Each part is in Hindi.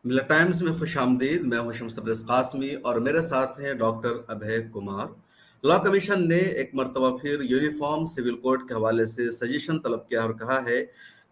मिला टाइम्स में खुशामदीद। मैं हूं शम्स तबरेज़ कासमी और मेरे साथ हैं doctor Abhay Kumar. Law commission ने एक मरतबा फिर यूनिफॉर्म सिविल कोड के हवाले से सजेशन तलब किया और कहा है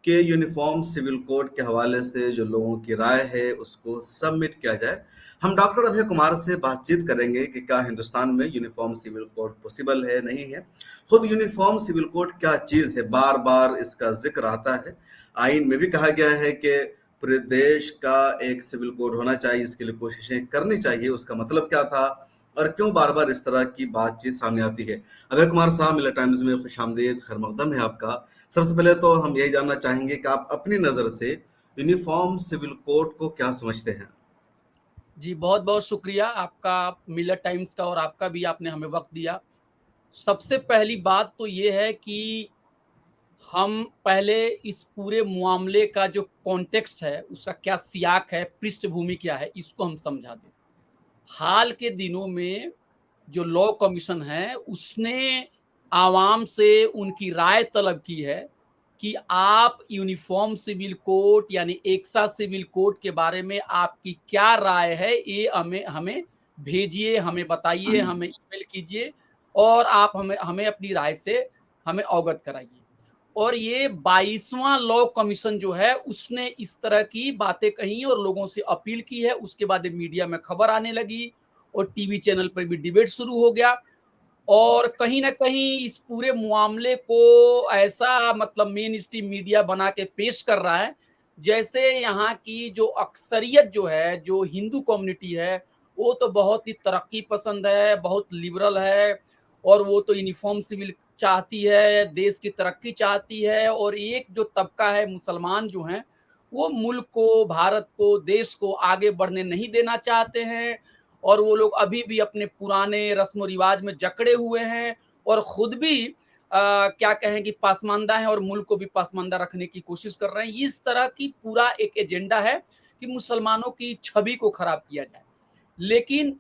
कि यूनिफॉर्म सिविल कोड के हवाले से जो लोगों की राय है उसको सबमिट किया जाए। हम डॉक्टर अभय कुमार से बातचीत करेंगे कि क्या हिंदुस्तान में यूनिफॉर्म सिविल कोड पॉसिबल है, नहीं है। खुद यूनिफॉर्म सिविल कोड क्या चीज़ है, बार बार इसका जिक्र आता है। आइन में भी कहा गया है कि पूरे देश का एक सिविल कोड होना चाहिए, इसके लिए कोशिशें करनी चाहिए। उसका मतलब क्या था और क्यों बार बार इस तरह की बातचीत सामने आती है? अभय कुमार साहब, मिला टाइम्स में खुशामदीद, खैर मकदम है आपका। सबसे पहले तो हम यही जानना चाहेंगे कि आप अपनी नज़र से यूनिफॉर्म सिविल कोड को क्या समझते हैं? जी, बहुत-बहुत शुक्रिया आपका, मिलत टाइम्स का, और आपका भी, आपने हमें वक़्त दिया। सबसे पहली बात तो ये है कि हम पहले इस पूरे मामले का जो कॉन्टेक्स्ट है, उसका क्या सियाक है, पृष्ठभूमि क्या है, इसको हम समझा दें। हाल के दिनों में जो लॉ कमीशन है, उसने आवाम से उनकी राय तलब की है कि आप यूनिफ़ॉर्म सिविल कोड यानी एक्सा सिविल कोड के बारे में आपकी क्या राय है, ये हमें हमें भेजिए, हमें बताइए, हमें ईमेल कीजिए और आप हमें हमें अपनी राय से हमें अवगत कराइए। और ये 22वां लॉ कमीशन जो है, उसने इस तरह की बातें कही और लोगों से अपील की है। उसके बाद ये मीडिया में खबर आने लगी और टीवी चैनल पर भी डिबेट शुरू हो गया। और कहीं न कहीं इस पूरे मामले को ऐसा, मतलब मेन स्ट्रीम मीडिया बना के पेश कर रहा है, जैसे यहाँ की जो अक्सरियत जो है, जो हिंदू कम्युनिटी है, वो तो बहुत ही तरक्की पसंद है, बहुत लिबरल है और वो तो यूनिफ़ॉर्म सिविल चाहती है, देश की तरक्की चाहती है। और एक जो तबका है, मुसलमान जो हैं, वो मुल्क को, भारत को, देश को आगे बढ़ने नहीं देना चाहते हैं और वो लोग अभी भी अपने पुराने रस्म-रिवाज में जकड़े हुए हैं और खुद भी क्या कहें कि पासमानदा हैं और मुल्क को भी पासमानदा रखने की कोशिश कर रहे हैं। इस तरह की पूरा एक एजेंडा है कि मुसलमानों की छवि को खराब किया जाए। लेकिन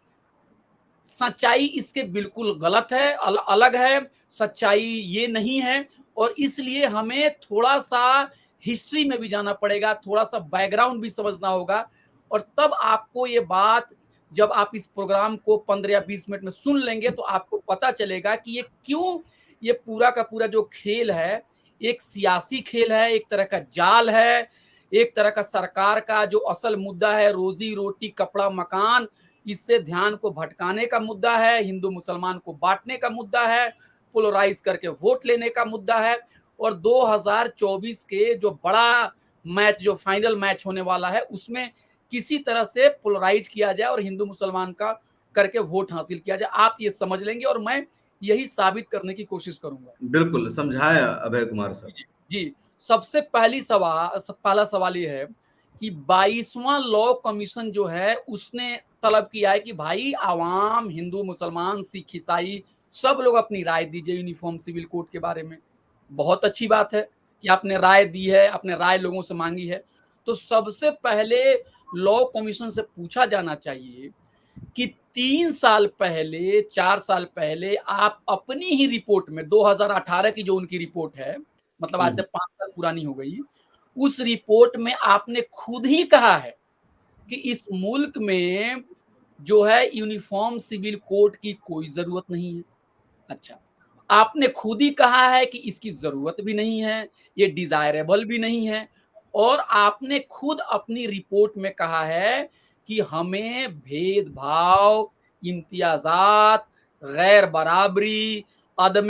सच्चाई इसके बिल्कुल गलत है, अलग है, सच्चाई ये नहीं है और इसलिए हमें थोड़ा-सा हिस्ट्री में भी जाना पड़ेगा, थोड़ा-सा बैकग्राउंड भी समझना होगा और तब आपको ये बात, जब आप इस प्रोग्राम को 15 या 20 मिनट में सुन लेंगे, तो आपको पता चलेगा कि ये क्यों, ये पूरा का पूरा जो खेल है, एक सियासी खेल है, एक तरह का जाल है, एक तरह का सरकार का जो असल मुद्दा है, रोज़ी-रोटी, कपड़ा, मकान, इससे ध्यान को भटकाने का मुद्दा है, हिंदू मुसलमान को बाँटने का मुद्दा है, पोलराइज़ करके वोट लेने का मुद्दा है। और 2024 के जो बड़ा मैच, जो फाइनल मैच होने वाला है, उसमें किसी तरह से पोलराइज़ किया जाए और हिंदू मुसलमान का करके वोट हासिल किया जाए। आप ये समझ लेंगे और मैं यही साबित करने की कोशिश करूँगा। बिल्कुल, समझाया अभय कुमार साहब। जी, जी। सबसे पहला सवाल ये है कि 22वां लॉ कमीशन जो है, उसने तलब किया है कि भाई आवाम, हिंदू, मुसलमान, सिख, ईसाई, सब लोग अपनी राय दीजिए यूनिफ़ॉर्म सिविल कोड के बारे में। बहुत अच्छी बात है कि आपने राय दी है, आपने राय लोगों से माँगी है। तो सबसे पहले लॉ कमीशन से पूछा जाना चाहिए कि 3 साल पहले, 4 साल पहले आप अपनी ही रिपोर्ट में, 2018 की जो उनकी रिपोर्ट है, मतलब हुँ, आज से हुँ। 5 साल पुरानी हो गई, उस रिपोर्ट में आपने खुद ही कहा है कि इस मुल्क में जो है यूनिफ़ॉर्म सिविल कोड की कोई ज़रूरत नहीं है। अच्छा, आपने खुद ही कहा है कि इसकी ज़रूरत भी नहीं है, ये डिज़ायरेबल भी नहीं है और आपने खुद अपनी रिपोर्ट में कहा है कि हमें भेदभाव, इम्तियाज़ात, गैर बराबरी, अदम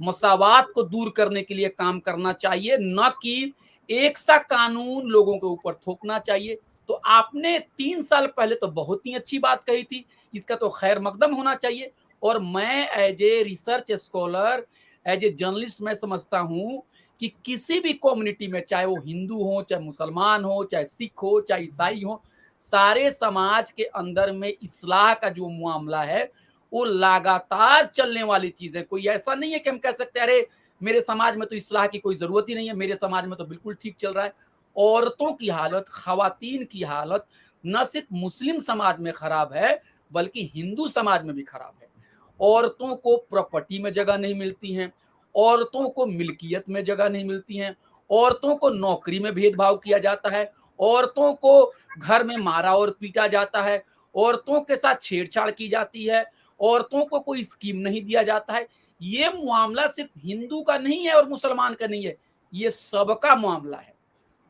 मसावात को दूर करने के लिए काम करना चाहिए, ना कि एक सा कानून लोगों के ऊपर थोपना चाहिए। तो आपने 3 साल पहले तो बहुत ही अच्छी बात कही थी, इसका तो खैर मकदम होना चाहिए। और मैं as a research scholar, as a journalist, मैं समझता हूँ कि किसी भी कम्युनिटी में, चाहे वो हिंदू हो, चाहे मुसलमान हो, चाहे सिख हो, चाहे ईसाई हो, सारे समाज के अंदर में इस्लाह का जो मामला है, वो लगातार चलने वाली चीज है। कोई ऐसा नहीं है कि हम कह सकते हैं अरे मेरे समाज में तो इस्लाह की कोई जरूरत ही नहीं है, मेरे समाज में तो बिल्कुल ठीक चल रहा है। औरतों की हालत, खवातीन की हालत न सिर्फ मुस्लिम समाज में खराब है, बल्कि हिंदू समाज में भी खराब है। औरतों को प्रॉपर्टी में जगह नहीं मिलती हैं, औरतों को मिल्कियत में जगह नहीं मिलती हैं, औरतों को नौकरी में भेदभाव किया जाता है, औरतों को घर में मारा और पीटा जाता है, औरतों के साथ छेड़छाड़ की जाती है, औरतों को कोई स्कीम नहीं दिया जाता है। ये मामला सिर्फ हिंदू का नहीं है और मुसलमान का नहीं है, ये सबका मामला है।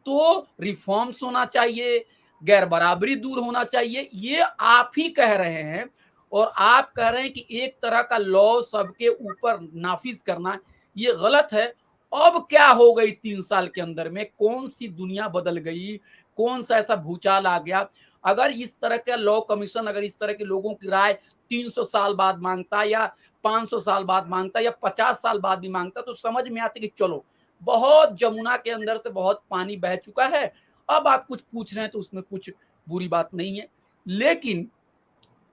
तो रिफॉर्म्स होना चाहिए, गैर बराबरी दूर होना चाहिए, ये आप ही कह रहे हैं और आप कह रहे हैं कि एक तरह का लॉ सबके ऊपर नाफिज करना, ये गलत है। अब क्या हो गई 3 साल के अंदर में, कौन-सी दुनिया बदल गई, कौन-सा ऐसा भूचाल आ गया? अगर इस तरह का लॉ कमीशन अगर इस तरह के लोगों की राय 300 साल बाद माँगता या 500 साल बाद माँगता या 50 साल बाद भी माँगता, तो समझ में आती कि चलो बहुत जमुना के अंदर से बहुत पानी बह चुका है, अब आप कुछ पूछ रहे हैं तो उसमें कुछ बुरी बात नहीं है। लेकिन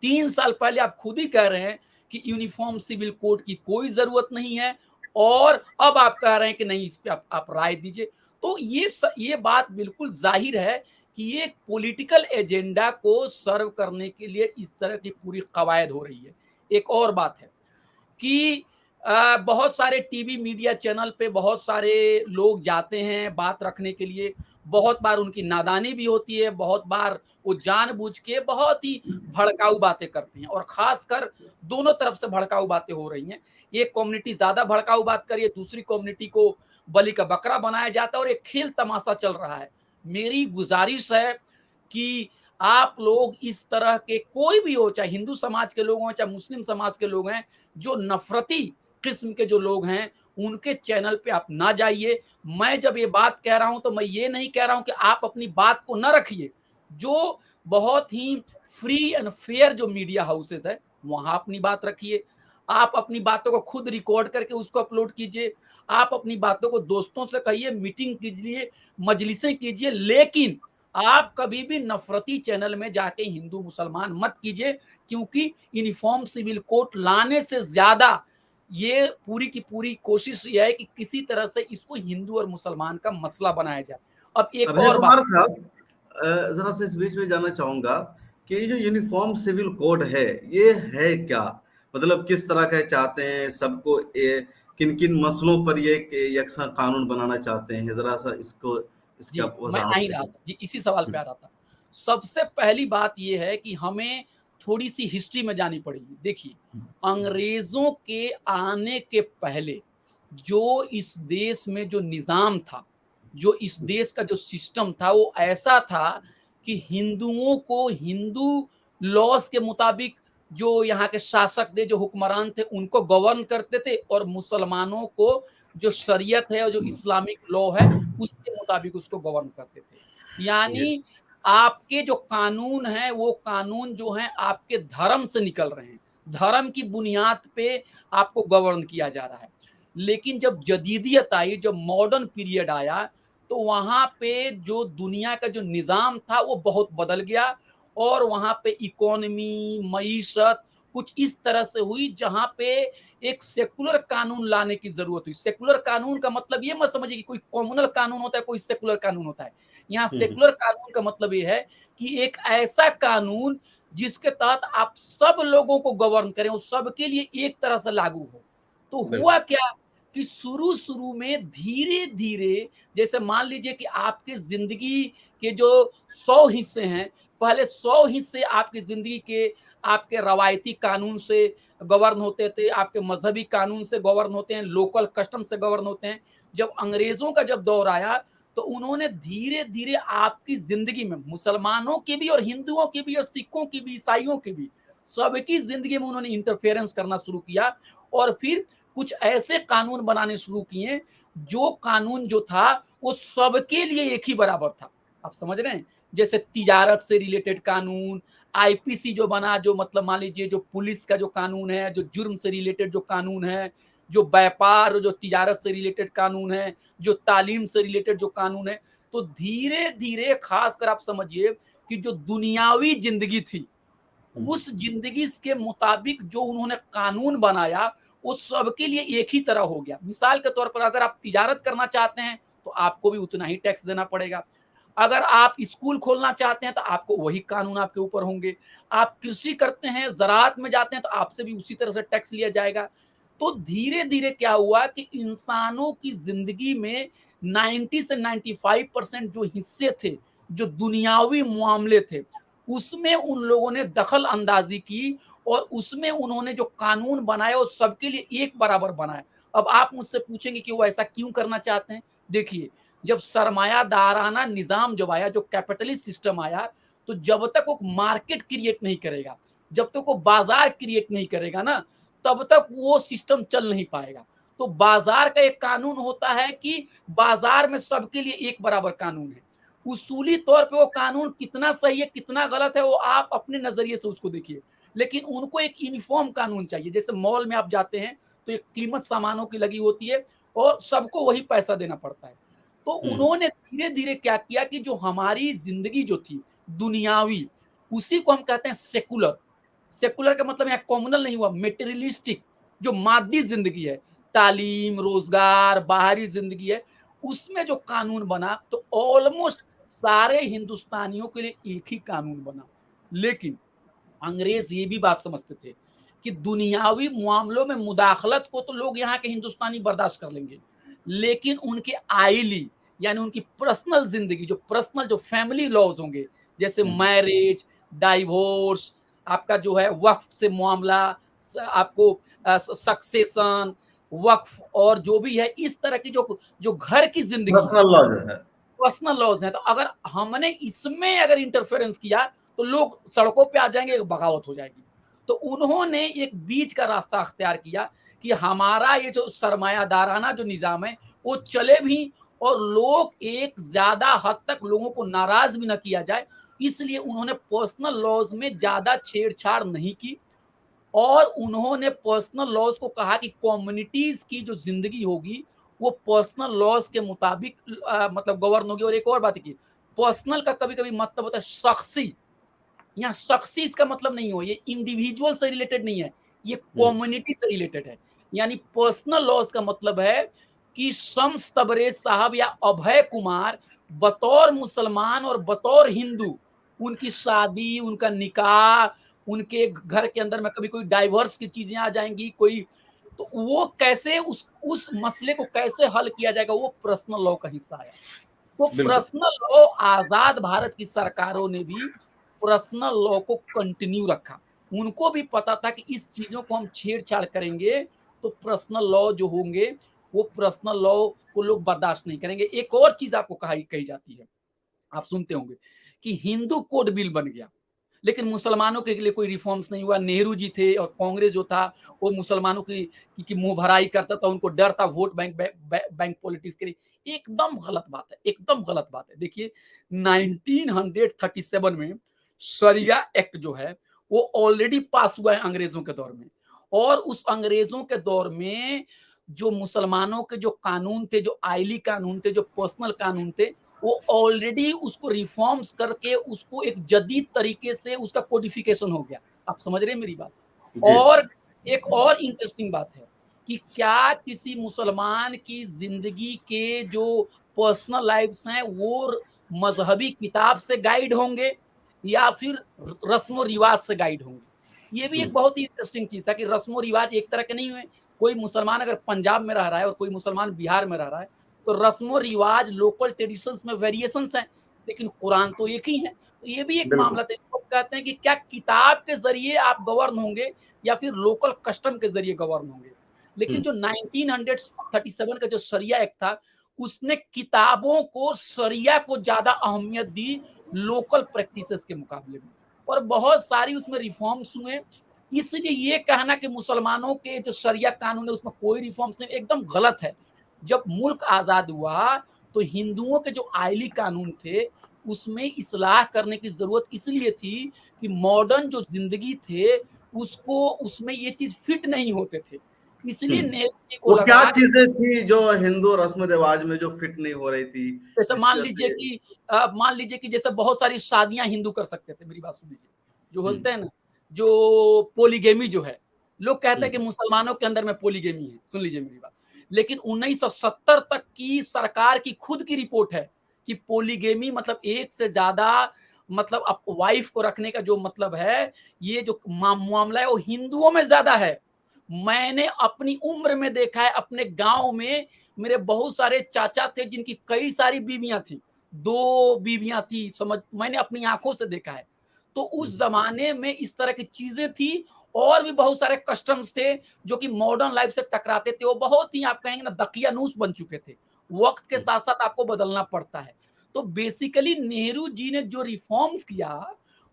3 साल पहले आप खुद ही कह रहे हैं कि यूनिफ़ॉर्म सिविल कोड की कोई ज़रूरत नहीं है और अब आप कह रहे हैं कि नहीं, इस पे आप राय दीजिए। तो ये बात बिल्कुल ज़ाहिर है कि ये एक पॉलिटिकल एजेंडा को सर्व करने के लिए इस तरह की पूरी कवायद हो रही है। एक और बात है कि बहुत सारे टीवी मीडिया चैनल पे बहुत सारे लोग जाते हैं बात रखने के लिए, बहुत बार उनकी नादानी भी होती है, बहुत बार वो जानबूझ के बहुत ही भड़काऊ बातें करते हैं और ख़ासकर दोनों तरफ से भड़काऊ बातें हो रही हैं। एक कम्युनिटी ज़्यादा भड़काऊ बात कर रही है, दूसरी कम्युनिटी को बलि का बकरा बनाया जाता है और एक खेल तमाशा चल रहा है। मेरी गुज़ारिश है कि आप लोग इस तरह के कोई भी हो, चाहे हिंदू समाज के लोग हों, चाहे मुस्लिम समाज के लोग हैं, जो नफ़रती किस्म के जो लोग हैं, उनके चैनल पे आप ना जाइए। मैं जब ये बात कह रहा हूँ, तो मैं ये नहीं कह रहा हूँ कि आप अपनी बात को ना रखिए। जो बहुत ही फ्री एंड फेयर जो मीडिया हाउसेज़ हैं, वहाँ अपनी बात रखिए। आप अपनी बातों को खुद रिकॉर्ड करके उसको अपलोड कीजिए। आप अपनी बातों को दोस्तों से कहिए, मीटिंग कीजिए, मजलिसें कीजिए, लेकिन आप कभी भी नफ़रती चैनल में जाके हिंदू मुसलमान मत कीजिए, क्योंकि यूनिफ़ॉर्म सिविल कोड लाने से ज़्यादा ये पूरी की पूरी कोशिश ये है कि किसी तरह से इसको हिंदू और मुसलमान का मसला बनाया जाए। अब एक अभय और बात, कुमार साहब, ज़रा सा इस बीच में जानना चाहूँगा कि ये जो यूनिफ़ॉर्म सिविल कोड ये है क्या? मतलब किस तरह का चाहते हैं सबको, किन-किन मसलों पर ये एक यकसा कानून बनाना चाहते हैं? ज़रा-सा इसको इसकी जी, आप मैं आ वज़ाहत ही रहा करिए। था। जी, इसी सवाल पे हुँ, आ रहा था। सबसे पहली बात ये है कि हमें थोड़ी-सी हिस्ट्री में जानी पड़ेगी। देखिए, हुँ, हुँ, अंग्रेज़ों के आने के पहले जो इस देश में जो निज़ाम था, जो इस हुँ, देश का जो सिस्टम था, वो ऐसा था कि हिंदुओं को हिंदू लॉज़ के मुताबिक जो यहाँ के शासक थे, जो हुक्मरान थे, उनको गवर्न करते थे और मुसलमानों को जो शरीयत है और जो हुँ, इस्लामिक लॉ है, उसके मुताबिक उसको गवर्न करते थे। जी, यानी आपके जो कानून हैं, वो कानून जो हैं आपके धर्म से निकल रहे हैं। धर्म की बुनियाद पे आपको गवर्न किया जा रहा है। लेकिन जब जदीदियत आई, जब मॉडर्न पीरियड आया, तो वहाँ पे जो दुनिया का जो निज़ाम था, वो बहुत बदल गया और वहाँ पे इकोनॉमी, मईशत कुछ इस तरह से हुई, जहाँ पे एक सेकुलर कानून लाने की ज़रूरत हुई। सेकुलर कानून का मतलब ये मत समझिए कि कोई कम्युनल कानून होता है, कोई सेकुलर कानून होता है। यहाँ हुँ, हुँ, सेकुलर कानून का मतलब ये है कि एक ऐसा कानून जिसके तहत आप सब लोगों को गवर्न करें, वो सबके लिए एक तरह से लागू हो। तो हुआ बिल्कुल, क्या कि शुरू-शुरू में धीरे-धीरे, जैसे मान लीजिए कि आपकी ज़िंदगी के जो 100 हिस्से हैं, पहले 100 हिस्से आपकी ज़िंदगी के आपके रवायती कानून से गवर्न होते थे, आपके मज़हबी कानून से गवर्न होते हैं, लोकल कस्टम से गवर्न होते हैं। जब अंग्रेज़ों का जब दौर आया, तो उन्होंने धीरे-धीरे आपकी ज़िंदगी में मुसलमानों की भी और हिंदुओं की भी और सिखों की भी, ईसाइयों की भी, सबकी ज़िंदगी में उन्होंने इंटरफेरेंस करना शुरू किया और फिर कुछ ऐसे कानून बनाने शुरू किए, जो कानून जो था, वो सबके लिए एक ही बराबर था। आप समझ रहे हैं? जैसे तिजारत से रिलेटेड कानून, आईपीसी जो बना, जो मतलब मान लीजिए जो पुलिस का जो कानून है, जो जुर्म से रिलेटेड जो कानून है, जो व्यापार, जो तिजारत से रिलेटेड कानून है, जो तालीम से रिलेटेड जो कानून है, तो धीरे-धीरे खासकर आप समझिए कि जो दुनियावी ज़िंदगी थी, हुँ, उस ज़िंदगी के मुताबिक जो उन्होंने कानून बनाया, वो सबके लिए एक ही तरह हो गया। मिसाल के तौर पर अगर आप तिजारत करना चाहते हैं, तो आपको भी उतना ही टैक्स देना पड़ेगा। अगर आप स्कूल खोलना चाहते हैं, तो आपको वही कानून आपके ऊपर होंगे। आप कृषि करते हैं, ज़राअत में जाते हैं, तो आपसे भी उसी तरह से टैक्स लिया जाएगा। तो धीरे-धीरे क्या हुआ कि इंसानों की ज़िंदगी में 90 से 95% जो हिस्से थे, जो दुनियावी मामले थे उसमें उन लोगों ने दखल अंदाजी की और उसमें उन्होंने जो कानून बनाया वो सबके लिए एक बराबर बनाया। अब आप मुझसे पूछेंगे कि वो ऐसा क्यों करना चाहते हैं? देखिए, जब सरमायादाराना निज़ाम जब आया, जो कैपिटलिस्ट सिस्टम आया, तो जब तक वो मार्केट क्रिएट नहीं करेगा, जब तक वो बाजार क्रिएट नहीं करेगा ना, तब तक वो सिस्टम चल नहीं पाएगा। तो बाजार का एक कानून होता है कि बाजार में सबके लिए एक बराबर कानून है। उसूली तौर पे वो कानून कितना सही है, कितना गलत है, वो आप अपने नजरिए से उसको देखिए। लेकिन उनको एक यूनिफॉर्म कानून चाहिए। जैसे मॉल में आप जाते हैं तो एक कीमत सामानों की लगी होती है और सबको वही पैसा देना पड़ता है। तो हम्म। उन्होंने धीरे-धीरे क्या किया कि जो हमारी ज़िंदगी जो थी दुनियावी, उसी को हम कहते हैं सेकुलर। सेकुलर का मतलब यहाँ कॉम्युनल नहीं हुआ, मटेरियलिस्टिक, जो मादी ज़िंदगी है, तालीम, रोज़गार, बाहरी ज़िंदगी है, उसमें जो कानून बना तो ऑलमोस्ट सारे हिंदुस्तानियों के लिए एक ही कानून बना। लेकिन अंग्रेज ये भी बात समझते थे कि दुनियावी मामलों में मुदाखलत को तो लोग यहाँ के हिंदुस्तानी बर्दाश्त कर लेंगे, लेकिन उनके आइली यानी उनकी पर्सनल जिंदगी, जो फैमिली लॉज होंगे, जैसे हम्म। मैरिज, डाइवोर्स, आपका जो है वक्फ से मामला, आपको सक्सेशन, वक्फ और जो भी है इस तरह की जो जो घर की जिंदगी है, पर्सनल लॉ जो है। पर्सनल लॉज हैं, तो अगर हमने इसमें अगर इंटरफेरेंस किया तो लोग सड़कों पे आ जाएंगे, बगावत हो जाएगी। तो उन्होंने एक बीच का रास्ता अख्तियार किया कि हमारा ये जो सरमायादाराना जो निज़ाम है वो चले भी और लोग एक ज़्यादा हद तक लोगों को नाराज़ भी ना किया जाए, इसलिए उन्होंने पर्सनल लॉज में ज़्यादा छेड़छाड़ नहीं की और उन्होंने पर्सनल लॉज को कहा कि कम्युनिटीज की जो जिंदगी होगी वो पर्सनल लॉज के मुताबिक मतलब गवर्न होगी। और एक और बात की, पर्सनल का कभी कभी मतलब होता है शख्सी। यहाँ शख्सी इसका मतलब नहीं हो, ये इंडिविजुअल से रिलेटेड नहीं है, ये हम्म। कम्युनिटी से रिलेटेड है। यानी पर्सनल लॉज का मतलब है कि शम्स तबरेज साहब या अभय कुमार बतौर मुसलमान और बतौर हिंदू, उनकी शादी, उनका निकाह, उनके घर के अंदर में कभी कोई डाइवर्स की चीजें आ जाएंगी, कोई, तो वो कैसे उस मसले को कैसे हल किया जाएगा, वो पर्सनल लॉ का हिस्सा है। तो बिल्कुल। पर्सनल लॉ आजाद भारत की सरकारों ने भी पर्सनल लॉ को कंटिन्यू रखा। उनको भी पता था कि इस चीजों को हम छेड़छाड़ करेंगे तो पर्सनल लॉ जो होंगे वो पर्सनल लॉ को लोग बर्दाश्त नहीं करेंगे। एक और चीज आपको कही कही जाती है, आप सुनते होंगे कि हिंदू कोड बिल बन गया, लेकिन मुसलमानों के लिए कोई रिफॉर्म्स नहीं हुआ। नेहरू जी थे और कांग्रेस जो था वो मुसलमानों की मुंह भराई करता था, उनको डर था वोट बैंक पॉलिटिक्स के लिए। एकदम गलत बात है, एकदम गलत बात है। देखिए 1937 में शरिया एक्ट जो है वो ऑलरेडी पास हुआ है अंग्रेजों के दौर में, और उस अंग्रेजों के दौर में जो मुसलमानों के जो कानून थे, जो आइली कानून थे, जो पर्सनल कानून थे, वो ऑलरेडी उसको रिफॉर्म्स करके उसको एक जदीद तरीके से उसका कोडिफिकेशन हो गया। आप समझ रहे हैं मेरी बात? जी। और एक और इंटरेस्टिंग बात है कि क्या किसी मुसलमान की जिंदगी के जो पर्सनल लाइफ्स हैं वो मजहबी किताब से गाइड होंगे या फिर रस्म रिवाज से गाइड होंगे? ये भी एक हम्म। बहुत ही इंटरेस्टिंग चीज था कि रस्म रिवाज एक तरह के नहीं हुए। कोई मुसलमान अगर पंजाब में रह रहा है और कोई मुसलमान बिहार में रह रहा है तो रस्म रिवाज, लोकल ट्रेडिशंस में वेरिएशंस हैं, लेकिन कुरान तो एक ही है। तो ये भी एक बिल्कुल। मामला था। लोग कहते हैं कि क्या किताब के जरिए आप गवर्न होंगे या फिर लोकल कस्टम के जरिए गवर्न होंगे। लेकिन हम्म। जो 1937 का जो शरिया एक्ट था उसने किताबों को, शरिया को ज्यादा अहमियत दी लोकल प्रैक्टिसेस के मुकाबले में, और बहुत सारी उसमें रिफॉर्म्स हुए। इसलिए ये कहना कि मुसलमानों के जो शरिया कानून है उसमें कोई रिफॉर्म्स नहीं, एकदम गलत है। जब मुल्क आजाद हुआ तो हिंदुओं के जो आइली कानून थे उसमें इस्लाह करने की जरूरत इसलिए थी कि मॉडर्न जो जिंदगी थे उसको, उसमें ये चीज फिट नहीं होते थे। इसलिए हम्म। नेहरू जी को वो क्या लगा, चीजें थी जो हिंदू रस्म रिवाज में जो फिट नहीं हो रही थी, जैसे जिसकी वजह से? मान लीजिए कि जैसे बहुत सारी शादियां हिंदू कर सकते थे, मेरी बात सुन लीजिए, जो हम्म। होते हैं ना, जो पोलीगेमी जो है, लोग कहते हैं कि हम्म। मुसलमानों के अंदर में पोलीगेमी है, सुन लीजिए मेरी बात। लेकिन 1970 तक की सरकार की खुद की रिपोर्ट है कि पोलीगेमी मतलब एक से ज्यादा, मतलब अब वाइफ को रखने का जो मतलब है, ये जो मामला है वो हिंदुओं में ज्यादा है। मैंने अपनी उम्र में देखा है, अपने गांव में मेरे बहुत सारे चाचा थे जिनकी कई सारी बीवियां थी, 2 बीवियाँ थी, समझ मैंने अपनी आँखों से देखा है। तो हुँ, उस ज़माने में इस तरह की चीज़ें थी और भी बहुत सारे कस्टम्स थे जो कि मॉडर्न लाइफ़ से टकराते थे। वो बहुत ही आप कहेंगे ना दकियानूस बन चुके थे। वक़्त के हुँ, साथ-साथ आपको बदलना पड़ता है। तो बेसिकली नेहरू जी ने जो रिफ़ॉर्म्स किया,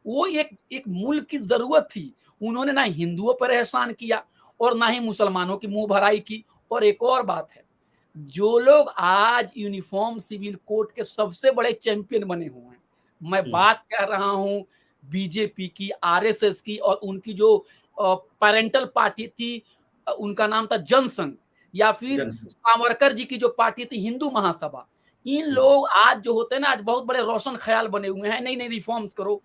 वो एक एक मुल्क की ज़रूरत थी। उन्होंने ना हिंदुओं पर एहसान किया और ना ही मुसलमानों की मुँह भराई की। और एक और बात है, जो लोग आज यूनिफ़ॉर्म सिविल कोड के सबसे बड़े चैंपियन बने हुए हैं, मैं हुँ, बात कर रहा हूँ बीजेपी की, आरएसएस की और उनकी जो पैरेंटल पार्टी थी, उनका नाम था जनसंघ, या फिर जनसंघ। सावरकर जी की जो पार्टी थी हिंदू महासभा। इन हुँ, लोग आज जो होते हैं ना, आज बहुत बड़े रोशन ख़याल बने हुए हैं, नहीं-नहीं रिफ़ॉर्म्स करो।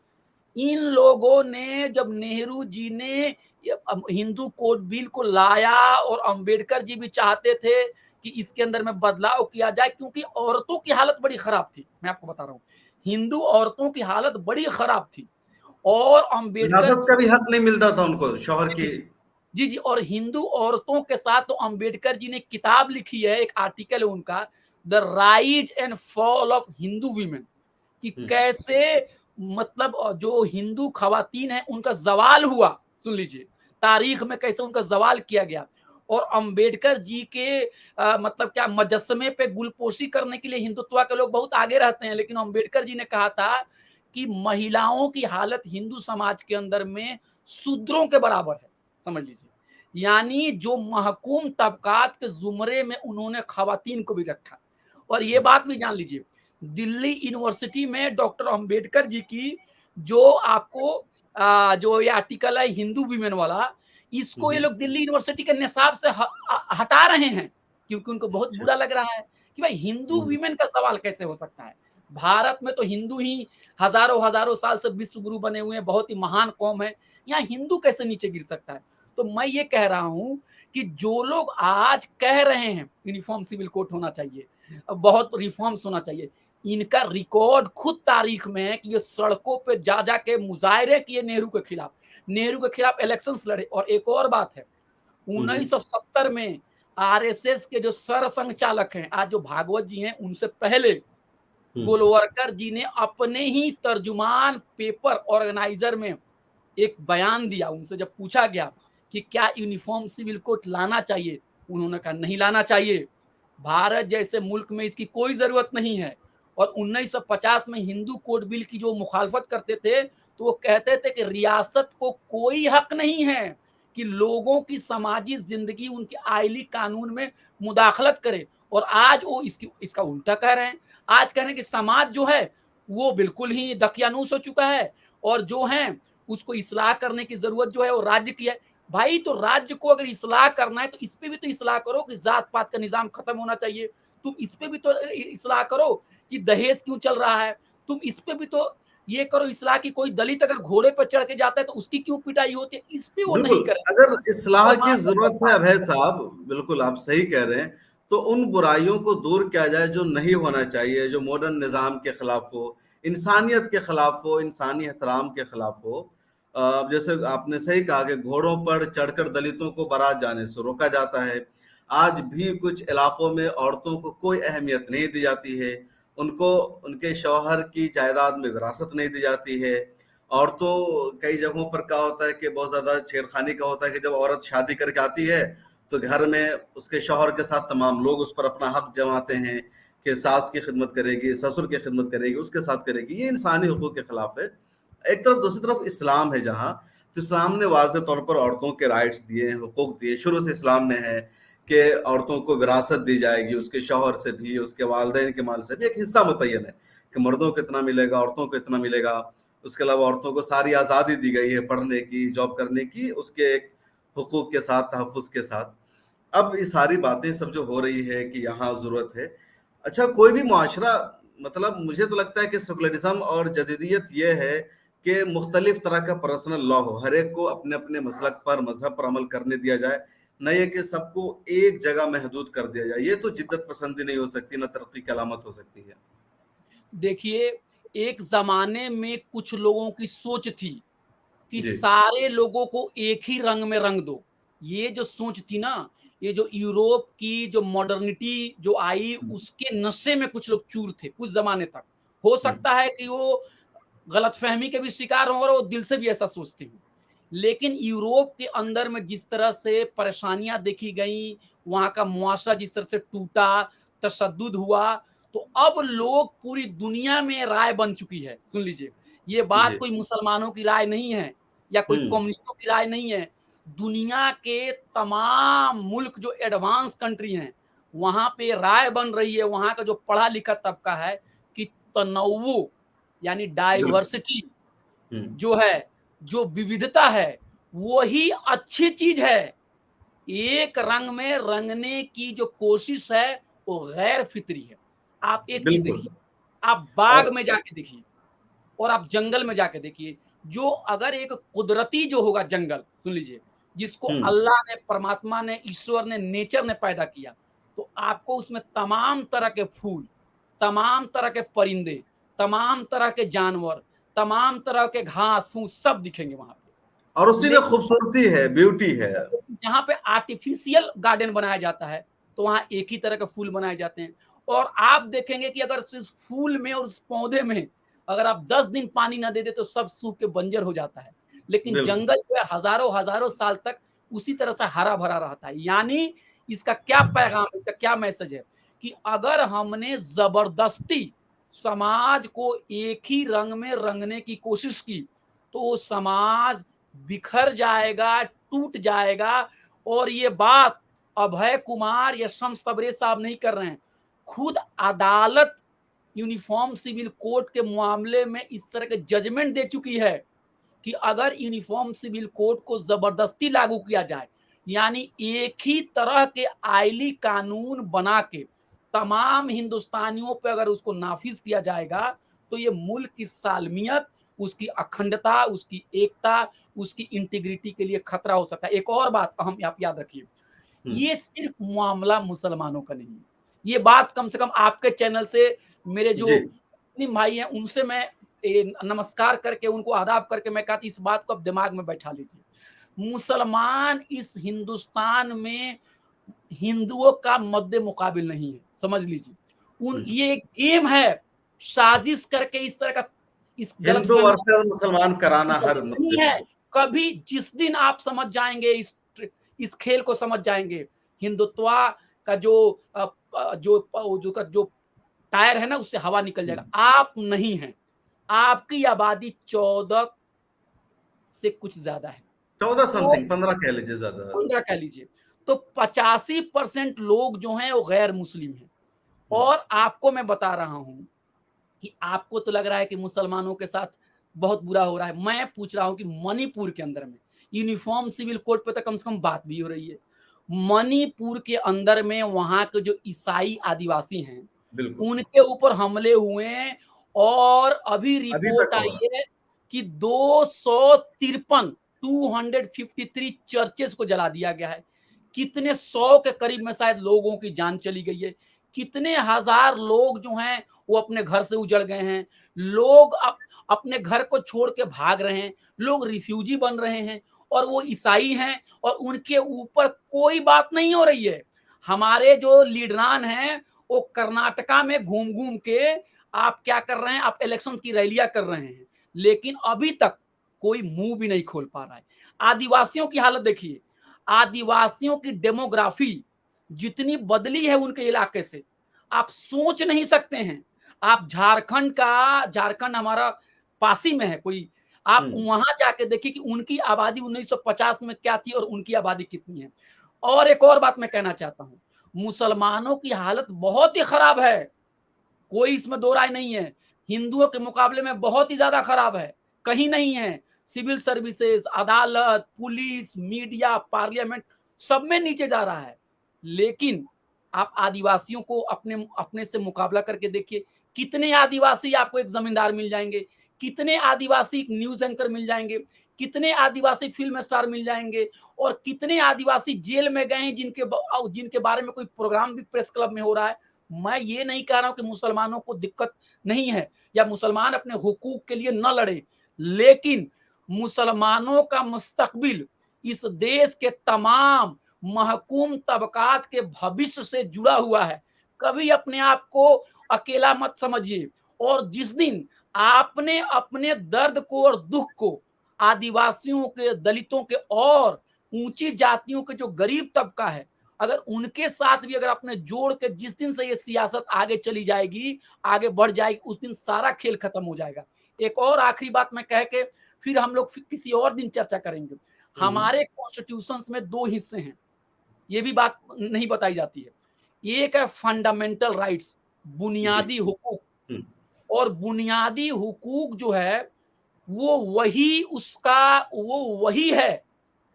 इन लोगों ने जब नेहरू जी ने हिंदू कोड बिल को लाया और अंबेडकर जी भी चाहते थे कि इसके अंदर में बदलाव किया जाए, क्योंकि औरतों की हालत बड़ी खराब थी। मैं आपको बता रहा हूँ, हिंदू औरतों की हालत बड़ी खराब थी और अंबेडकर विरासत का भी हक नहीं मिलता था उनको शौहर जी, की। जी, जी। जी, जी, और हिंदू औरतों के साथ तो अंबेडकर जी ने किताब लिखी है, एक आर्टिकल है उनका, the rise and fall of Hindu women, कि हुँ, कैसे मतलब जो हिंदू खवातीन हैं उनका ज़वाल हुआ, सुन लीजिए, तारीख में कैसे उनका ज़वाल किया गया। और अंबेडकर जी के मतलब क्या मजस्समे पे गुलपोशी करने के लिए हिंदुत्व के लोग बहुत आगे रहते हैं, लेकिन अंबेडकर जी ने कहा था कि महिलाओं की हालत हिंदू समाज के अंदर में शूद्रों के बराबर है, समझ लीजिए। यानी जो महकूम तबकात के ज़ुमरे में उन्होंने खवातीन को भी रखा। और ये हुँ, बात भी जान लीजिए, दिल्ली यूनिवर्सिटी में डॉक्टर अंबेडकर जी की जो आपको जो ये आर्टिकल है हिंदू वीमेन वाला, हुँ, इसको ये हुँ। लोग दिल्ली यूनिवर्सिटी के निसाब से हटा रहे हैं, क्योंकि उनको बहुत अच्छा। बुरा लग रहा है कि भाई हिंदू हुँ, वीमेन का सवाल कैसे हो सकता है। भारत में तो हिंदू ही हजारों-हजारों साल से विश्व गुरु बने हुए हैं, बहुत ही महान कौम है। यहाँ हिंदू कैसे नीचे गिर सकता है? तो मैं ये कह रहा हूँ कि जो लोग आज कह रहे हैं यूनिफॉर्म सिविल कोड होना चाहिए, बहुत रिफॉर्म्स होना चाहिए, इनका रिकॉर्ड खुद तारीख में है कि ये सड़कों पे जा जा के मुजाहरे किए नेहरू के खिलाफ इलेक्शंस लड़े। और एक और बात है, हुँ, हुँ, 1970 में आरएसएस के जो सरसंघ चालक हैं, आज जो भागवत जी हैं, उनसे पहले हुँ, गोलवरकर जी ने अपने ही तर्जुमान पेपर ऑर्गेनाइजर में एक बयान दिया। उनसे जब पूछा गया कि क्या यूनिफॉर्म सिविल कोड लाना चाहिए, उन्होंने कहा नहीं लाना चाहिए। भारत जैसे मुल्क में इसकी कोई ज़रूरत नहीं है। और 1950 में हिंदू कोड बिल की जो मुखालफत करते थे, तो वो कहते थे कि रियासत को कोई हक नहीं है कि लोगों की समाजी ज़िंदगी उनके आइली कानून में मुदाखलत करे। और आज वो इसका उल्टा कह रहे हैं। आज कह रहे हैं कि समाज जो है, वो बिल्कुल ही दकियानूस हो चुका है और जो हैं उसको इस्लाह करने की ज़रूरत जो है वो राज्य की है। भाई तो राज्य को अगर इस्लाह करना है तो इस पे भी तो इस्लाह करो कि जात-पात का निज़ाम खत्म होना चाहिए। तुम इस पे भी तो इस्लाह करो कि दहेज़ क्यों चल रहा है। तुम इस पे भी तो ये करो इस्लाह कि कोई दलित अगर घोड़े पे चढ़ के जाता है तो उसकी क्यों पिटाई होती है। इस पे वो बिल्कुल, नहीं कर रहे। अगर इस्लाह की समाजों को ज़रूरत है बात अभय साहब, बिल्कुल आप सही कह रहे हैं, तो उन बुराइयों को दूर किया जाए जो नहीं होना चाहिए, जो मॉडर्न निज़ाम के खिलाफ हो, इंसानियत के खिलाफ हो, इंसानी एहतराम के खिलाफ हो। जैसे आपने सही कहा कि घोड़ों पर चढ़कर दलितों को बारात जाने से रोका जाता है। आज भी कुछ इलाकों में औरतों को कोई अहमियत नहीं दी जाती है, उनको उनके शौहर की जायदाद में विरासत नहीं दी जाती है। और तो कई जगहों पर क्या होता है कि बहुत ज़्यादा छेड़खानी का होता है कि जब औरत शादी करके आती है, तो घर में उसके शौहर के साथ तमाम लोग उस पर अपना हक जमाते हैं कि सास की खिदमत करेगी, ससुर की खिदमत करेगी, उसके साथ करेगी। ये इंसानी हकूक़ के खिलाफ है। एक तरफ दूसरी तरफ इस्लाम है जहाँ, तो इस्लाम ने वाज़ेह तौर पर औरतों के राइट्स दिए हैं, हुकूक दिए। शुरू से इस्लाम में है कि औरतों को विरासत दी जाएगी, उसके शौहर से भी, उसके वालिदैन के माल से भी एक हिस्सा मुतय्यन है कि मर्दों को इतना मिलेगा, औरतों को इतना मिलेगा। उसके अलावा औरतों को सारी आज़ादी दी गई है पढ़ने की, जॉब करने की, उसके एक हुकूक के साथ, तहफ़्फ़ुज़ के साथ। अब ये सारी बातें सब जो हो रही है कि यहाँ ज़रूरत है। अच्छा, कोई भी मुआशरा, मतलब मुझे तो लगता है कि सेकुलरिज़्म और जदीदियत ये है कि मुख्तलिफ तरह का पर्सनल लॉ हो, हर एक को अपने-अपने मसलक पर, मज़हब पर अमल करने दिया जाए, ना ये कि सबको एक जगह महदूद कर दिया जाए। ये तो जिद्दत पसंदी नहीं हो सकती, ना तरक्की की अलामत हो सकती है। देखिए, एक ज़माने में कुछ लोगों की सोच थी कि जी। सारे लोगों को एक ही रंग में रंग दो। ये जो सोच थी ना, ये जो यूरोप की जो मॉडर्निटी जो आई हुँ, उसके नशे में कुछ लोग चूर थे, कुछ ज़माने तक। हो हुँ, सकता है कि वो गलतफ़हमी के भी शिकार हों और वो दिल से भी ऐसा सोचते हों। लेकिन यूरोप के अंदर में जिस तरह से परेशानियाँ देखी गईं, वहाँ का मुआशरा जिस तरह से टूटा, तशद्दुद हुआ, तो अब लोग पूरी दुनिया में राय बन चुकी है। सुन लीजिए, ये बात जी। कोई मुसलमानों की राय नहीं है या कोई हुँ, कम्युनिस्टों की राय नहीं है। दुनिया के तमाम मुल्क जो एडवांस कंट्री हैं, वहाँ पे राय बन रही है, वहाँ का जो पढ़ा-लिखा तबका है कि तनव्वुर यानी बिल्कुल। डाइवर्सिटी हुँ, जो है, जो विविधता है, वही अच्छी चीज़ है। एक रंग में रंगने की जो कोशिश है, वो गैर फितरी है। आप एक चीज़ बिल्कुल। देखिए, आप बाग और में जाके देखिए और आप जंगल में जाके देखिए, जो अगर एक कुदरती जो होगा जंगल, सुन लीजिए, जिसको हुँ, अल्लाह ने, परमात्मा ने, ईश्वर ने, नेचर ने पैदा किया, तो आपको उसमें तमाम तरह के फूल, तमाम तरह के परिंदे, तमाम तरह के जानवर, तमाम तरह के घास-फूस सब दिखेंगे वहाँ पे। और उसी में लेकिन खूबसूरती है, ब्यूटी है। जहाँ पे आर्टिफिशियल गार्डन बनाया जाता है, तो वहाँ एक ही तरह के फूल बनाए जाते हैं और आप देखेंगे कि अगर उस फूल में और उस पौधे में अगर आप 10 दिन पानी ना दे दें, तो सब सूख के बंजर हो जाता है। लेकिन बिल्कुल। जंगल जो है हज़ारों-हज़ारों साल तक उसी तरह से हरा-भरा रहता है। यानी इसका क्या पैगाम है, इसका क्या मैसेज है कि अगर हमने ज़बरदस्ती समाज को एक ही रंग में रंगने की कोशिश की, तो वो समाज बिखर जाएगा, टूट जाएगा और ये बात अभय कुमार या शम्स तबरेज़ साहब नहीं कर रहे हैं। खुद अदालत यूनिफ़ॉर्म सिविल कोड के मामले में इस तरह के जजमेंट दे चुकी है कि अगर यूनिफ़ॉर्म सिविल कोड को ज़बरदस्ती लागू किया जाए, यानी एक ही तरह के आईली कानून बना के तमाम हिंदुस्तानियों पे अगर उसको नाफ़िज़ किया जाएगा, तो ये मुल्क की सालमियत, उसकी अखंडता, उसकी एकता, उसकी इंटीग्रिटी के लिए खतरा हो सकता है। एक और बात अहम आप याद रखिए, हुँ, ये सिर्फ़ मामला मुसलमानों का नहीं है। ये बात कम से कम आपके चैनल से मेरे जो जी। मुस्लिम भाई हैं, उनसे मैं नमस्कार करके, उनको आदाब करके मैं कहा कि इस बात को आप दिमाग में बैठा लीजिए। मुसलमान इस हिंदुस्तान में हिंदुओं का मद्दे-मुकाबिल नहीं है, समझ लीजिए। हुँ, ये एक गेम है, साजिश करके इस तरह का इस हिंदू गलतफ़हमी वर्सेस मुसलमान कराना हर नहीं मुद्दे है। पे। कभी जिस दिन आप समझ जाएँगे इस खेल को समझ जाएँगे, हिंदुत्वा का जो जो टायर है ना उससे हवा निकल हुँ, जाएगा। आप नहीं हैं। आपकी आबादी 14 से कुछ ज़्यादा है। 14 तो समथिंग 15 कह लीजिए ज़्यादा। 15 कह लीजिए। तो 85% लोग जो हैं वो गैर मुस्लिम हैं। हुँ, और आपको मैं बता रहा हूँ कि आपको तो लग रहा है कि मुसलमानों के साथ बहुत बुरा हो रहा है। मैं पूछ रहा हूँ कि मणिपुर के अंदर में यूनिफ़ॉर्म सिविल कोड पे तो कम से कम बात भी हो रही है। मणिपुर के अंदर में वहाँ के जो ईसाई आदिवासी हैं, बिल्कुल। उनके ऊपर हमले हुए हैं और अभी अभी रिपोर्ट तक हो आई रहा है कि 253 253 चर्चेज़ को जला दिया गया है। कितने 100 के करीब में शायद लोगों की जान चली गई है। कितने हज़ार लोग जो हैं वो अपने घर से उजड़ गए हैं। लोग अपने घर को छोड़ के भाग रहे हैं। लोग रिफ्यूजी बन रहे हैं और वो ईसाई हैं और उनके ऊपर कोई बात नहीं हो रही है। हमारे जो लीडरान हैं, वो कर्नाटका में घूम-घूम के आप क्या कर रहे हैं, आप इलेक्शंस की रैलियाँ कर रहे हैं। लेकिन अभी तक कोई मुँह भी नहीं खोल पा रहा है। आदिवासियों की हालत देखिए, आदिवासियों की डेमोग्राफी जितनी बदली है उनके इलाके से, आप सोच नहीं सकते हैं। आप झारखंड हमारा पास ही में है कोई, आप हुँ, वहाँ जाके देखिए कि उनकी आबादी 1950 में क्या थी और उनकी आबादी कितनी है। और एक और बात मैं कहना चाहता हूँ, मुसलमानों की हालत बहुत ही खराब है, कोई इसमें दो राय नहीं है। हिंदुओं के मुकाबले में बहुत ही ज़्यादा खराब है, कहीं नहीं है। सिविल सर्विसेज़, अदालत, पुलिस, मीडिया, पार्लियामेंट सब में नीचे जा रहा है। लेकिन आप आदिवासियों को अपने अपने से मुकाबला करके देखिए, कितने आदिवासी आपको एक ज़मींदार मिल जाएँगे, कितने आदिवासी एक न्यूज़ एंकर मिल जाएँगे, कितने आदिवासी फ़िल्म स्टार मिल जाएँगे और कितने आदिवासी जेल में गए हैं जिनके बारे में कोई प्रोग्राम भी प्रेस क्लब में हो रहा है। मैं ये नहीं कह रहा हूँ कि मुसलमानों को दिक्कत नहीं है या मुसलमान अपने हुकूक के लिए न लड़े, लेकिन मुसलमानों का मुस्तकबिल इस देश के तमाम महकूम तबकात के भविष्य से जुड़ा हुआ है। कभी अपने आप को अकेला मत समझिए और जिस दिन आपने अपने दर्द को और दुख को आदिवासियों के, दलितों के और ऊंची जातियों के जो गरीब तबका है, अगर उनके साथ भी अगर आपने जोड़ के जिस दिन से ये सियासत आगे चली जाएगी, आगे बढ़ जाएगी, उस दिन सारा खेल खत्म हो जाएगा। एक और आखिरी बात मैं कह के फिर हम लोग किसी और दिन चर्चा करेंगे। हमारे कॉन्स्टिट्यूशंस में 2 हिस्से हैं, ये भी बात नहीं बताई जाती है। एक है फंडामेंटल राइट्स, जी। बुनियादी हुकूक, हुँ, और बुनियादी हुकूक जो है वो वही है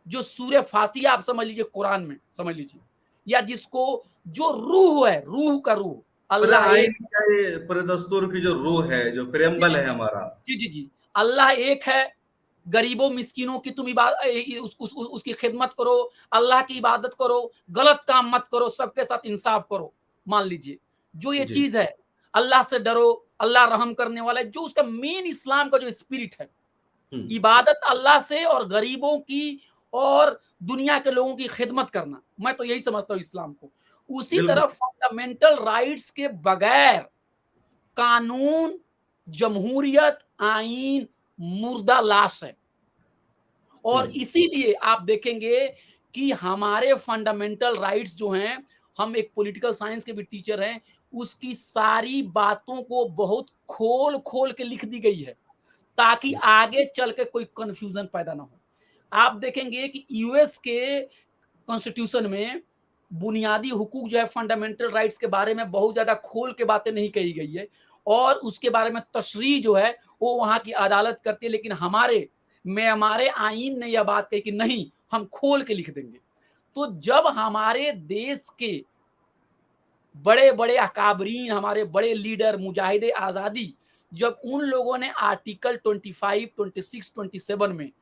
जो सूरह फातिहा आप समझ लीजिए कुरान में समझ लीजिए, या जिसको जो रूह है, रूह का रूह, पूरे अल्लाह आइन एक है। का ये पूरे दस्तूर की जो रूह है, जो जी, प्रेम्बल जी। है हमारा। जी, जी, जी। अल्लाह एक है, गरीबों मिस्किनों की तुम उसकी खिदमत करो, अल्लाह की इबादत करो, गलत काम मत करो, सबके साथ इंसाफ करो। मान लीजिए, जो ये जी। चीज़ है, अल्लाह से डरो, अल्लाह रहम करने वाला है, जो उसका मेन इस्लाम का जो स्पिरिट है, हुँ, इबादत अल्लाह से और गरीबों की और दुनिया के लोगों की खिदमत करना, मैं तो यही समझता हूँ इस्लाम को। उसी बिल्कुल। तरह फंडामेंटल राइट्स के बगैर कानून, जमहूरियत, आईन मुर्दा लाश है। हुँ, और इसीलिए आप देखेंगे कि हमारे फंडामेंटल राइट्स जो हैं, हम एक पॉलिटिकल साइंस के भी टीचर हैं, उसकी सारी बातों को बहुत खोल-खोल के लिख दी गई है, ताकि हुँ, आगे चल के कोई कन्फ्यूजन पैदा ना हो। आप देखेंगे कि यूएस के कॉन्स्टिट्यूशन में बुनियादी हुकूक जो है, फंडामेंटल राइट्स के बारे में बहुत ज्यादा खोल के बातें नहीं कही गई है, और उसके बारे में तशरीह जो है वो वहां की अदालत करती है, लेकिन हमारे आईन ने यह बात कही कि नहीं, हम खोल के लिख देंगे। तो जब हमारे देश के बड़े बड़े अकाबरीन, हमारे बड़े लीडर, मुजाहिदे आजादी, जब उन लोगों ने आर्टिकल 25, 26, 27 में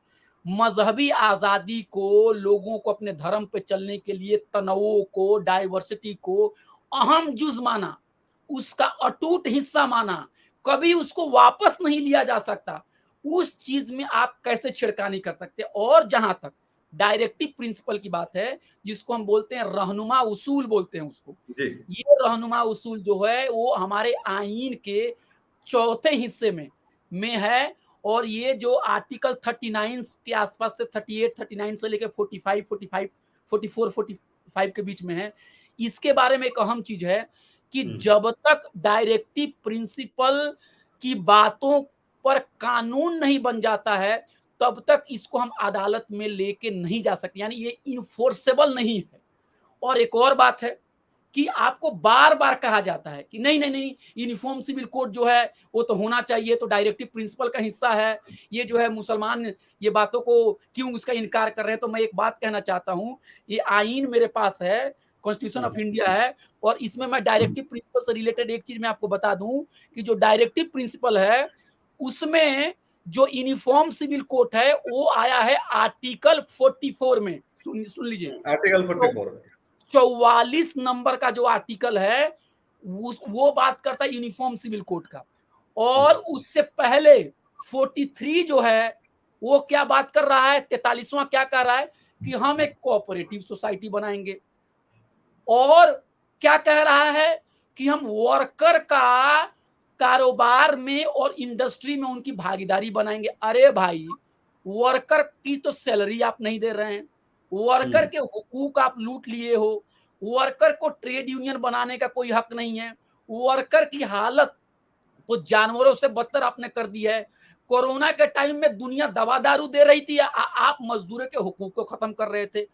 मजहबी आजादी को, लोगों को अपने धर्म पे चलने के लिए तनवो को, डाइवर्सिटी को अहम जुज माना, उसका अटूट हिस्सा माना, कभी उसको वापस नहीं लिया जा सकता, उस चीज में आप कैसे छिड़कानी कर सकते। और जहां तक डायरेक्टिव प्रिंसिपल की बात है, जिसको हम बोलते हैं रहनुमा उसूल बोलते हैं उसको, जी। ये रहनुमा उसूल जो है वो हमारे आईन के चौथे हिस्से में है। और ये जो आर्टिकल 39 के आसपास से 38, 39 से लेकर 45, 45, 44, 45 के बीच में है। इसके बारे में एक अहम चीज है कि हुँ, जब तक डायरेक्टिव प्रिंसिपल की बातों पर कानून नहीं बन जाता है, तब तक इसको हम अदालत में लेके नहीं जा सकते, यानी ये इन्फोर्सेबल नहीं है। और एक और बात है कि आपको बार-बार कहा जाता है कि नहीं, नहीं, नहीं, यूनिफ़ॉर्म सिविल कोड जो है वो तो होना चाहिए, तो डायरेक्टिव प्रिंसिपल का हिस्सा है। ये जो है मुसलमान ये बातों को क्यों उसका इनकार कर रहे हैं? तो मैं एक बात कहना चाहता हूँ, ये आईन मेरे पास है, कॉन्स्टिट्यूशन हुँ, ऑफ इंडिया है, और इसमें मैं डायरेक्टिव प्रिंसिपल से रिलेटेड एक चीज़ मैं आपको बता दूँ कि जो डायरेक्टिव प्रिंसिपल है, उसमें जो यूनिफ़ॉर्म सिविल कोड है वो आया है आर्टिकल 44 में। सुन लीजिए। आर्टिकल तो 44 में। 44 नंबर का जो आर्टिकल है, वो बात करता है यूनिफॉर्म सिविल कोड का। हुँ, और उससे पहले 43 जो है वो क्या बात कर रहा है, 43वां क्या कह रहा है कि हम एक कोऑपरेटिव सोसाइटी बनाएंगे। और क्या कह रहा है कि हम वर्कर का कारोबार में और इंडस्ट्री में उनकी भागीदारी बनाएंगे। अरे भाई, वर्कर की तो सैलरी आप नहीं दे रहे हैं, वर्कर हुँ, के हुकूक आप लूट लिए हो, वर्कर को ट्रेड यूनियन बनाने का कोई हक नहीं है, वर्कर की हालत तो जानवरों से बदतर आपने कर दी है। कोरोना के टाइम में दुनिया दवा दारू दे रही थी, आप मजदूरों के हुकूक को खत्म कर रहे थे।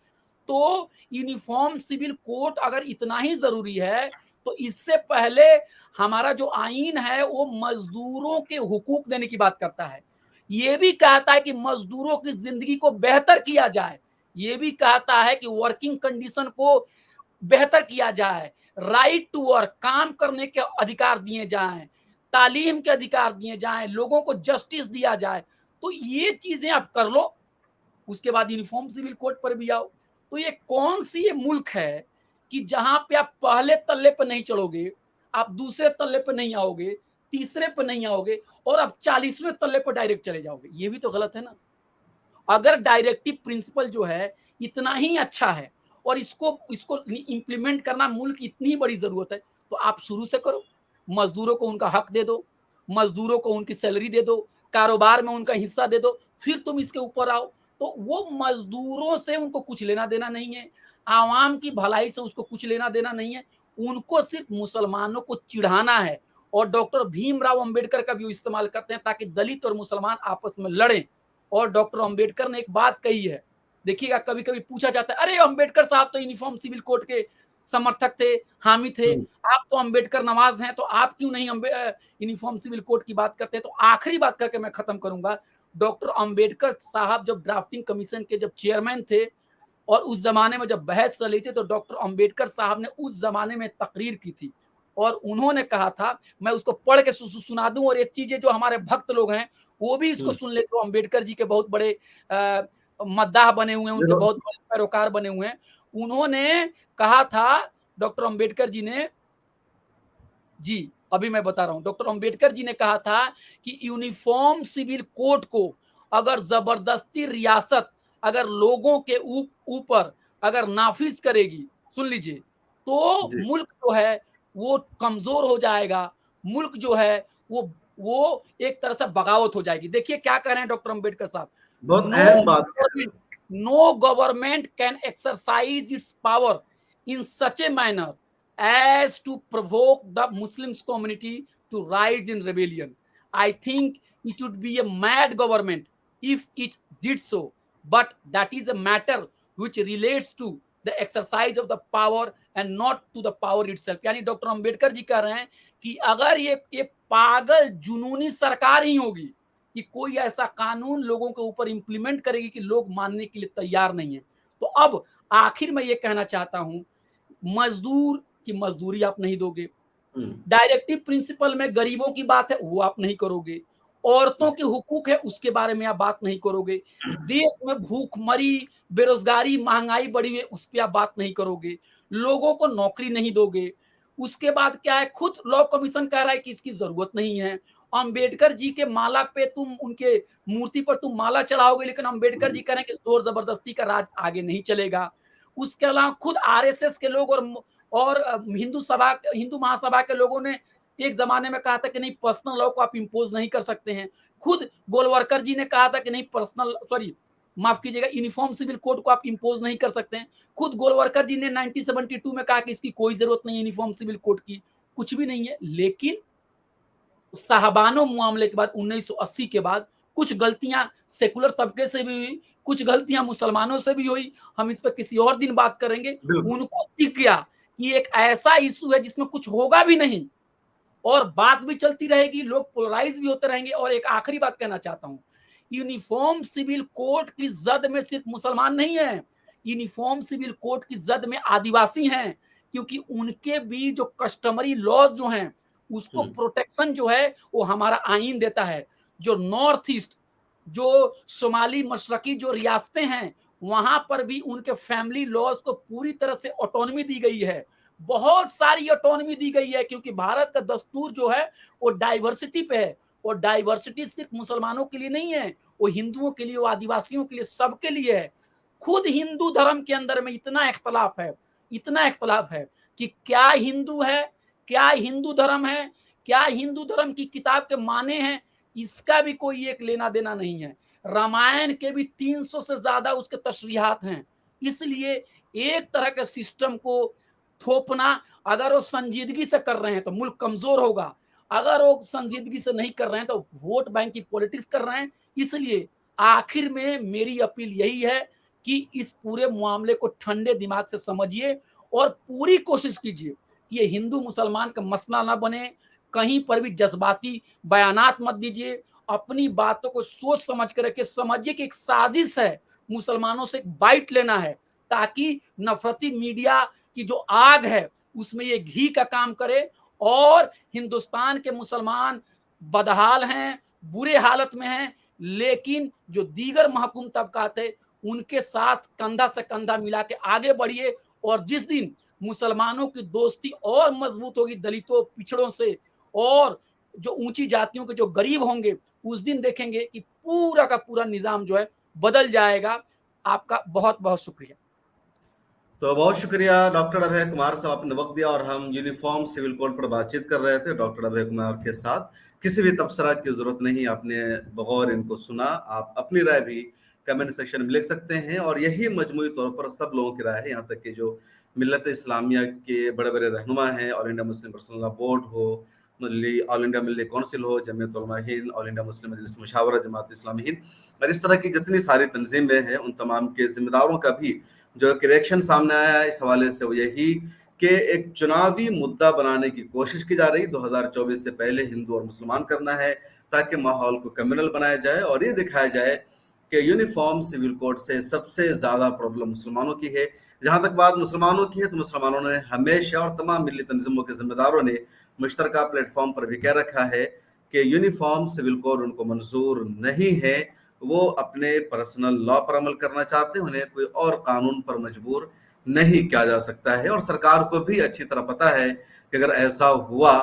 तो यूनिफॉर्म सिविल कोड अगर इतना ही जरूरी है, तो इससे पहले हमारा जो आईन है वो मजदूरों के हुकूक देने की बात करता है। ये भी कहता है कि मजदूरों की जिंदगी को बेहतर किया जाए, ये भी कहता है कि वर्किंग कंडीशन को बेहतर किया जाए, राइट टू वर्क, काम करने के अधिकार दिए जाएं, तालीम के अधिकार दिए जाएं, लोगों को जस्टिस दिया जाए। तो ये चीजें आप कर लो, उसके बाद यूनिफॉर्म सिविल कोड पर भी आओ। तो ये कौन सी ये मुल्क है कि जहां पे आप पहले तल्ले पे नहीं चढ़ोगे, आप दूसरे तल्ले पे नहीं आओगे, तीसरे पे नहीं आओगे, और आप 40वें तल्ले पर डायरेक्ट चले जाओगे? ये भी तो गलत है ना। अगर डायरेक्टिव प्रिंसिपल जो है इतना ही अच्छा है और इसको इसको इंप्लीमेंट करना मुल्क इतनी बड़ी जरूरत है, तो आप शुरू से करो, मजदूरों को उनका हक दे दो, मजदूरों को उनकी सैलरी दे दो, कारोबार में उनका हिस्सा दे दो, फिर तुम इसके ऊपर आओ। तो वो मजदूरों से उनको कुछ लेना देना नहीं है, आवाम की भलाई से उसको कुछ लेना देना नहीं है, उनको सिर्फ मुसलमानों को चिढ़ाना है। और डॉक्टर भीमराव अंबेडकर का भी इस्तेमाल करते हैं ताकि दलित और मुसलमान आपस में लड़ें। और डॉक्टर अंबेडकर ने एक बात कही है, देखिएगा कभी-कभी पूछा जाता है, अरे अंबेडकर साहब तो यूनिफॉर्म सिविल कोड के समर्थक थे, हामी थे, हुँ, आप तो अंबेडकर नवाज हैं, तो आप क्यों नहीं यूनिफॉर्म सिविल कोड की बात करते हैं? तो आखिरी बात करके मैं खत्म करूंगा। डॉक्टर अंबेडकर साहब जब ड्राफ्टिंग कमीशन के जब चेयरमैन थे और उस जमाने में जब बहस चली थी, तो डॉक्टर अंबेडकर साहब ने उस जमाने में तकरीर की थी और उन्होंने कहा था, मैं उसको पढ़ के सुना दूं और ये चीजें जो हमारे भक्त लोग हैं वो भी इसको हुँ, सुन ले, तो अंबेडकर जी के बहुत बड़े मद्दाह बने हुए हैं, उनके बिल्कुल। बहुत बड़े पैरोकार बने हुए हैं। उन्होंने कहा था, डॉक्टर अंबेडकर जी ने, जी, अभी मैं बता रहा हूँ। डॉक्टर अंबेडकर जी ने कहा था कि यूनिफॉर्म सिविल कोड को अगर ज़बरदस्ती रियासत अगर लोगों के ऊपर अगर नाफ़िज़ करेगी, सुन लीजिए, तो जी, मुल्क जो है वो कमज़ोर हो जाएगा। मुल्क जो है वो एक तरह से बगावत हो जाएगी। देखिए क्या कह रहे हैं डॉक्टर अंबेडकर साहब, बहुत नो अहम बात कह रहे government no government can exercise its power in such a manner as to provoke the Muslims community to rise in rebellion. I think it would be a mad government if it did so, but that is a matter which relates to the exercise of the power and not to the power itself. यानी डॉक्टर अंबेडकर जी कह रहे हैं कि अगर ये पागल जुनूनी सरकार ही होगी कि कोई ऐसा कानून लोगों के ऊपर इंप्लीमेंट करेगी कि लोग मानने के लिए तैयार नहीं है, तो अब आखिर में ये कहना चाहता हूं, मजदूर की मजदूरी आप नहीं दोगे, हुँ, डायरेक्टिव प्रिंसिपल में गरीबों की बात है वो आप नहीं करोगे, औरतों के हुकूक है उसके बारे में आप बात नहीं करोगे, देश में भूखमरी, बेरोजगारी, महंगाई बढ़ी हुई है उस पे आप बात नहीं करोगे, लोगों को नौकरी नहीं दोगे। उसके बाद क्या है, खुद लॉ कमीशन कह रहा है कि इसकी जरूरत नहीं है। अंबेडकर जी के माला पे तुम उनके मूर्ति पर तुम माला चढ़ाओगे, लेकिन अंबेडकर जी कह रहे हैं कि जोर जबरदस्ती का राज आगे नहीं चलेगा। उसके अलावा खुद आरएसएस के लोग और हिंदू महासभा के लोगों ने एक जमाने में कहा था कि नहीं, पर्सनल लॉ को आप इंपोज नहीं कर सकते हैं। खुद गोलवरकर जी ने कहा था कि नहीं, पर्सनल सॉरी माफ कीजिएगा, यूनिफॉर्म सिविल कोड को आप इंपोज नहीं कर सकते हैं। खुद गोलवरकर जी ने 1972 में कहा कि इसकी कोई जरूरत नहीं यूनिफॉर्म सिविल कोड की, कुछ भी नहीं है। लेकिन साहबानो मामले के बाद 1980 के बाद कुछ गलतियां सेकुलर तबके से भी हुई, कुछ गलतियां मुसलमानों से भी हुई, हम इस पर किसी और दिन बात करेंगे। बिल्कुल। उनको दिख गया कि एक ऐसा इशू है जिसमें कुछ होगा भी नहीं और बात भी चलती रहेगी, लोग पोलराइज भी होते रहेंगे। और एक आखिरी बात कहना चाहता हूं, यूनिफॉर्म सिविल कोड की जद में सिर्फ मुसलमान नहीं है, यूनिफॉर्म सिविल कोड की जद में आदिवासी हैं, क्योंकि उनके भी जो कस्टमरी लॉज जो हैं उसको हुँ, प्रोटेक्शन जो है वो हमारा आईन देता है। जो नॉर्थ ईस्ट, जो शुमाली मशरकी जो रियासतें हैं वहां पर भी उनके फैमिली लॉज को पूरी तरह से ऑटोनॉमी दी गई है, बहुत सारी ऑटोनॉमी दी गई है, क्योंकि भारत का दस्तूर जो है वो डाइवर्सिटी पे है। और डाइवर्सिटी सिर्फ मुसलमानों के लिए नहीं है, वो हिंदुओं के लिए, वो आदिवासियों के लिए, सबके लिए है। खुद हिंदू धर्म के अंदर में इतना इख्तलाफ है, इतना इख्तलाफ है कि क्या हिंदू है, क्या हिंदू धर्म है, क्या हिंदू धर्म की किताब के माने हैं, इसका भी कोई एक लेना देना नहीं है। रामायण के भी 300 से ज्यादा उसके तशरीहात हैं। इसलिए एक तरह के सिस्टम को थोपना, अगर वो संजीदगी से कर रहे हैं तो मुल्क कमजोर होगा, अगर वो संजीदगी से नहीं कर रहे हैं तो वोट बैंक की पॉलिटिक्स कर रहे हैं। इसलिए आखिर में मेरी अपील यही है कि इस पूरे मामले को ठंडे दिमाग से समझिए और पूरी कोशिश कीजिए कि ये हिंदू मुसलमान का मसला ना बने, कहीं पर भी जज्बाती बयानात मत दीजिए, अपनी बातों को सोच समझ कर रखिए, समझिए कि एक साजिश है, मुसलमानों से एक बाइट लेना है ताकि नफरती मीडिया की जो आग है उसमें ये घी का काम करे और हिंदुस्तान के मुसलमान बदहाल हैं, बुरे हालत में हैं, लेकिन जो दीगर महकूम तबकात है उनके साथ कंधा से कंधा मिला के आगे बढ़िए। और जिस दिन मुसलमानों की दोस्ती और मजबूत होगी दलितों, पिछड़ों से और जो ऊंची जातियों के जो गरीब होंगे, उस दिन देखेंगे कि पूरा का पूरा निजाम जो है बदल जाएगा। आपका बहुत बहुत शुक्रिया। तो बहुत शुक्रिया डॉक्टर अभय कुमार साहब, आपने वक़्त दिया और हम यूनिफ़ॉर्म सिविल कोड पर बातचीत कर रहे थे डॉक्टर अभय कुमार के साथ। किसी भी तबसरा की ज़रूरत नहीं, आपने बगौर इनको सुना। आप अपनी राय भी कमेंट सेक्शन में लिख सकते हैं और यही मजमूई तौर पर सब लोगों की राय है, यहाँ तक कि जो मिल्लत इस्लामिया के बड़े-बड़े रहनुमा हैं, all India Muslim personal law board हो, ऑल इंडिया मिल्ली काउंसिल हो, Jamiat Ulama Hind, all India Muslim मजलिस मुशावरा, जमात इस्लामी हिंद और इस तरह की जितनी सारी तंजीमें हैं, उन तमाम के ज़िम्मेदारों का भी जो एक रिएक्शन सामने आया है इस हवाले से, वो यही कि एक चुनावी मुद्दा बनाने की कोशिश की जा रही, 2024 से पहले हिंदू और मुसलमान करना है, ताकि माहौल को कम्युनल बनाया जाए और ये दिखाया जाए कि यूनिफॉर्म सिविल कोड से सबसे ज़्यादा प्रॉब्लम मुसलमानों की है। जहाँ तक बात मुसलमानों की है, तो मुसलमानों ने हमेशा और तमाम मिली तंजीमों के ज़िम्मेदारों ने मुश्तरका प्लेटफॉर्म पर भी कह रखा है कि यूनिफॉर्म सिविल कोड उनको मंजूर नहीं है। वो अपने पर्सनल लॉ पर अमल करना चाहते हैं, उन्हें कोई और कानून पर मजबूर नहीं किया जा सकता है और सरकार को भी अच्छी तरह पता है कि अगर ऐसा हुआ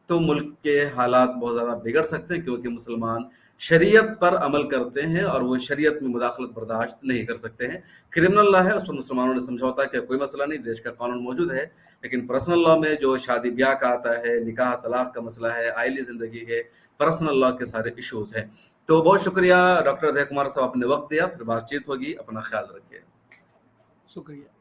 तो मुल्क के हालात बहुत ज़्यादा बिगड़ सकते हैं, क्योंकि मुसलमान शरीयत पर अमल करते हैं और वो शरीयत में मुदाखलत बर्दाश्त नहीं कर सकते हैं। क्रिमिनल लॉ है, उस पर मुसलमानों ने समझौता किया, कोई मसला नहीं, देश का कानून मौजूद है, लेकिन पर्सनल लॉ में जो शादी ब्याह का आता है, निकाह तलाक का मसला है, आइली ज़िंदगी है, पर्सनल लॉ के सारे इश्यूज़ हैं। तो बहुत शुक्रिया डॉक्टर अभय कुमार साहब, आपने वक्त दिया, फिर बातचीत होगी, अपना ख्याल रखिए। शुक्रिया।